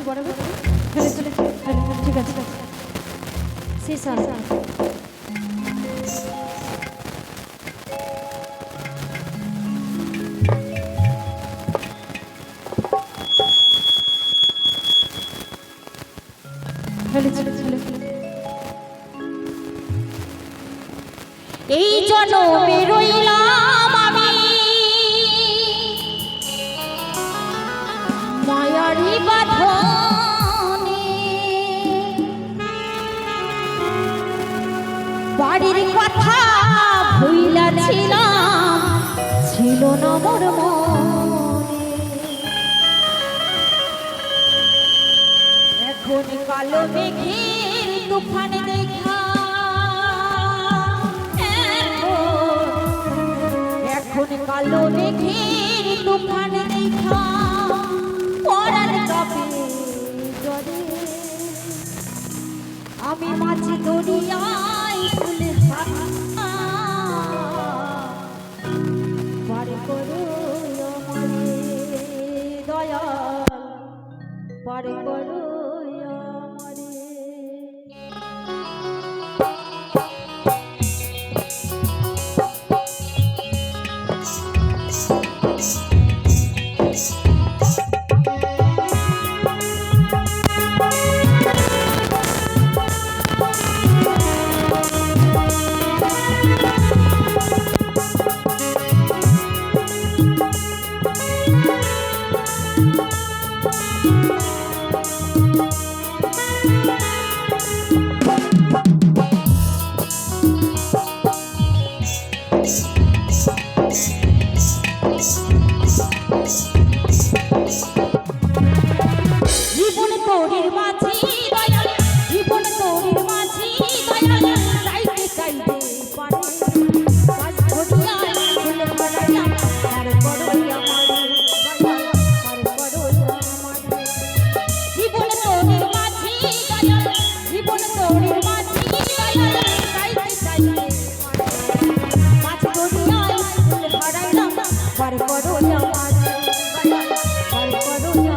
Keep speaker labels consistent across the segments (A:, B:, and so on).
A: বরাবর চলে ঠিক আছে শেষ এই জন্মে রইলাম আমি মায়ারি বাঁধনে বাড়ির কথা ভুইলাছিলাম ছিল না মোর মনে এখন কালো মেঘের তুফান দেখা এখন কালো মেঘের তুফান দেখা পরার কাপে জলে আমি মাঝি দরিয়ায় ফুলে পার করো আমারে দয়াল পার করো আমারে জীবন তোরের মাঝি দয়াল জীবন তোরের মাঝি দয়াল চাইতে চাইতে পারে কাজ ধরিয়া ফুল ভরাইয়া আর করইয়া আমারে দয়াল আর করইয়া আমারে জীবন তোরের মাঝি দয়াল জীবন তোরের মাঝি দয়াল চাইতে চাইতে পারে কাজ ধরিয়া ফুল ভরাইয়া আর করইয়া আমারে দয়াল আর করইয়া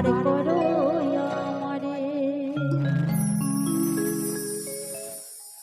A: পার করে